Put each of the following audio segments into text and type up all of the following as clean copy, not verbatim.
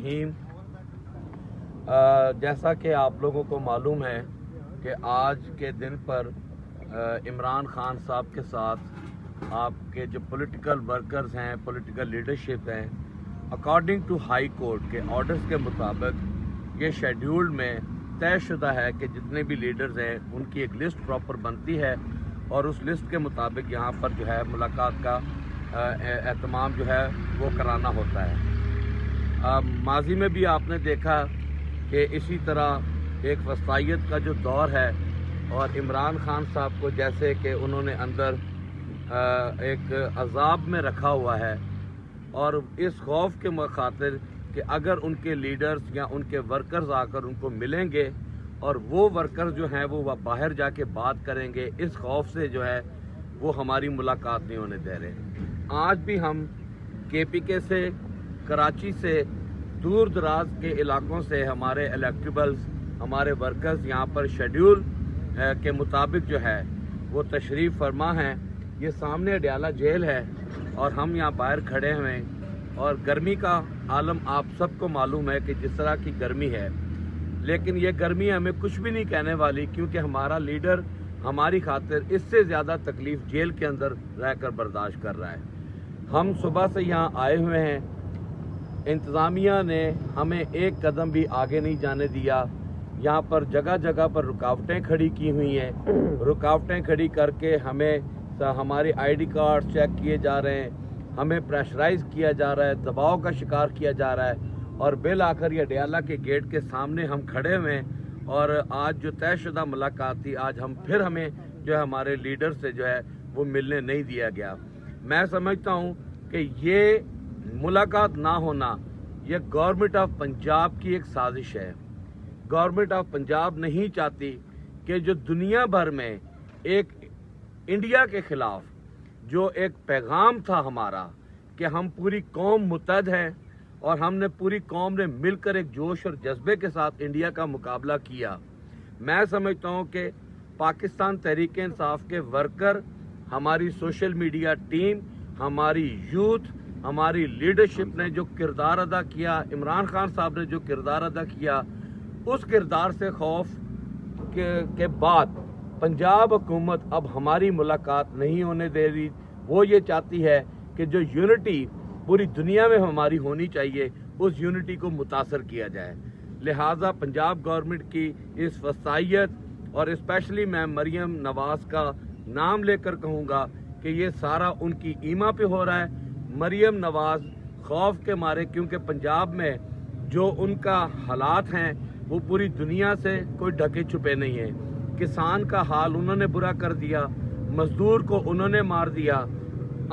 रहीम। जैसा कि आप लोगों को मालूम है कि आज के दिन पर इमरान खान साहब के साथ आपके जो पॉलिटिकल वर्कर्स हैं, पॉलिटिकल लीडरशिप हैं, अकॉर्डिंग टू हाई कोर्ट के ऑर्डर्स के मुताबिक ये शेड्यूल में तयशुदा है कि जितने भी लीडर्स हैं उनकी एक लिस्ट प्रॉपर बनती है और उस लिस्ट के मुताबिक यहाँ पर जो है मुलाकात का एहतमाम जो है वो कराना होता है। माजी में भी आपने देखा कि इसी तरह एक वसायत का जो दौर है और इमरान खान साहब को जैसे कि उन्होंने अंदर एक अजाब में रखा हुआ है और इस खौफ के खातिर कि अगर उनके लीडर्स या उनके वर्कर्स आकर उनको मिलेंगे और वो वर्कर्स जो हैं वो बाहर जाके बात करेंगे, इस खौफ से जो है वो हमारी मुलाकात नहीं होने दे रहे। आज भी हम KPK से, कराची से, दूर दराज के इलाकों से हमारे इलेक्टेबल्स, हमारे वर्कर्स यहाँ पर शेड्यूल के मुताबिक जो है वो तशरीफ़ फरमा हैं। ये सामने अडयाला जेल है और हम यहाँ बाहर खड़े हुए हैं और गर्मी का आलम आप सबको मालूम है कि जिस तरह की गर्मी है, लेकिन ये गर्मी हमें कुछ भी नहीं कहने वाली क्योंकि हमारा लीडर हमारी खातिर इससे ज़्यादा तकलीफ़ जेल के अंदर रहकर बर्दाश्त कर रहा है। हम सुबह से यहाँ आए हुए हैं, इंतज़ामिया ने हमें एक कदम भी आगे नहीं जाने दिया। यहाँ पर जगह जगह पर रुकावटें खड़ी की हुई हैं। रुकावटें खड़ी करके हमारे ID कार्ड चेक किए जा रहे हैं, हमें प्रेशराइज किया जा रहा है, दबाव का शिकार किया जा रहा है और बिल आकर ये अडयाला के गेट के सामने हम खड़े हुए हैं। और आज जो तयशुदा मुलाकात थी, आज फिर हमें जो है हमारे लीडर से जो है वो मिलने नहीं दिया गया। मैं समझता हूँ कि ये मुलाकात ना होना ये गवर्नमेंट ऑफ पंजाब की एक साजिश है। गवर्नमेंट ऑफ पंजाब नहीं चाहती कि जो दुनिया भर में एक इंडिया के खिलाफ जो एक पैगाम था हमारा कि हम पूरी कौम मुत्तहद है और हमने पूरी कौम ने मिलकर एक जोश और जज्बे के साथ इंडिया का मुकाबला किया। मैं समझता हूँ कि पाकिस्तान तहरीक इंसाफ के वर्कर, हमारी सोशल मीडिया टीम, हमारी यूथ, हमारी लीडरशिप ने जो किरदार अदा किया, इमरान खान साहब ने जो किरदार अदा किया, उस किरदार से खौफ के बाद पंजाब हुकूमत अब हमारी मुलाकात नहीं होने दे रही। वो ये चाहती है कि जो यूनिटी पूरी दुनिया में हमारी होनी चाहिए, उस यूनिटी को मुतासर किया जाए। लिहाजा पंजाब गवर्नमेंट की इस वसायत और स्पेशली मैं मरियम नवाज का नाम लेकर कहूँगा कि ये सारा उनकी ईमा पे हो रहा है। मरियम नवाज खौफ के मारे, क्योंकि पंजाब में जो उनका हालात हैं वो पूरी दुनिया से कोई ढके छुपे नहीं है। किसान का हाल उन्होंने बुरा कर दिया, मजदूर को उन्होंने मार दिया।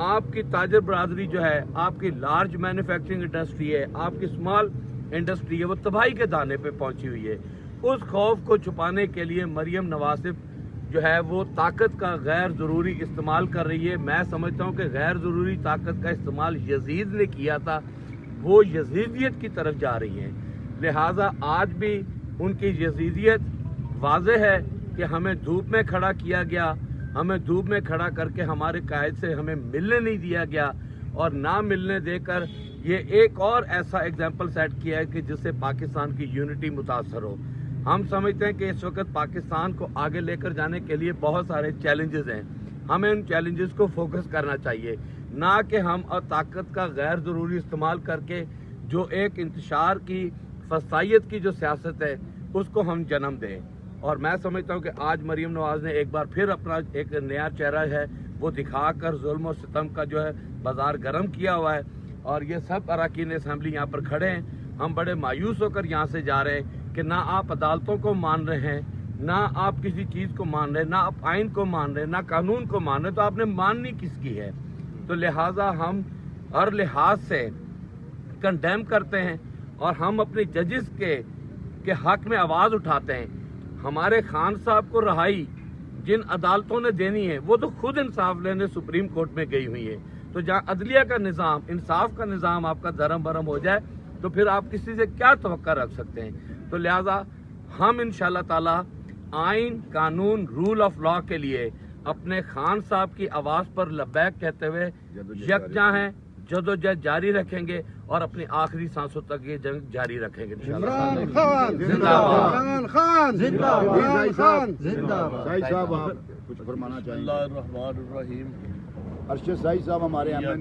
आपकी ताजर बरादरी जो है, आपकी लार्ज मैन्युफैक्चरिंग इंडस्ट्री है, आपकी स्मॉल इंडस्ट्री है, वो तबाही के दाने पे पहुंची हुई है। उस खौफ को छुपाने के लिए मरियम नवाज जो है वो ताकत का गैर ज़रूरी इस्तेमाल कर रही है। मैं समझता हूँ कि गैर ज़रूरी ताकत का इस्तेमाल यजीद ने किया था, वो यजीदियत की तरफ जा रही हैं। लिहाजा आज भी उनकी यजीदियत वाज़ेह है कि हमें धूप में खड़ा किया गया, हमें धूप में खड़ा करके हमारे कायद से हमें मिलने नहीं दिया गया और ना मिलने देकर ये एक और ऐसा एग्जाम्पल सेट किया है कि जिससे पाकिस्तान की यूनिटी मुतासर हो। हम समझते हैं कि इस वक्त पाकिस्तान को आगे लेकर जाने के लिए बहुत सारे चैलेंजेस हैं। हमें उन चैलेंजेस को फोकस करना चाहिए, ना कि हम ताकत का गैर ज़रूरी इस्तेमाल करके जो एक इंतशार की फसायत की जो सियासत है उसको हम जन्म दें। और मैं समझता हूँ कि आज मरियम नवाज ने एक बार फिर अपना एक नया चेहरा है वो दिखाकर जुल्म और सितम का जो है बाजार गर्म किया हुआ है। और ये सब अरकान असेंबली यहाँ पर खड़े हैं। हम बड़े मायूस होकर यहाँ से जा रहे हैं कि ना आप अदालतों को मान रहे हैं, ना आप किसी चीज़ को मान रहे, ना आप आइन को मान रहे, ना कानून को मान रहे, तो आपने माननी किसकी है? तो लिहाजा हम हर लिहाज से कंडेम करते हैं और हम अपने जजेस के हक में आवाज़ उठाते हैं। हमारे खान साहब को रहाई जिन अदालतों ने देनी है वो तो खुद इंसाफ लेने सुप्रीम कोर्ट में गई हुई है। तो जहाँ अदलिया का निज़ाम, इंसाफ का निज़ाम आपका धर्म भरम हो जाए तो फिर आप किसी से क्या तवक्का रख सकते हैं? तो लिहाजा हम इंशाअल्लाह ताला आइन, कानून, रूल ऑफ लॉ के लिए अपने खान साहब की आवाज़ पर लब्बैक कहते हुए यकजा हैं, जदोजहद जारी रखेंगे اور اپنی آخری سانسوں تک یہ جنگ جاری رکھیں گے انشاءاللہ۔ عمران خان زندہ باد۔ عمران خان زندہ باد، عمران خان زندہ باد۔ سائی صاحب آپ کچھ فرمانا چاہیں گے؟ بسم اللہ الرحمن الرحیم۔ ارشد سائی صاحب ہمارے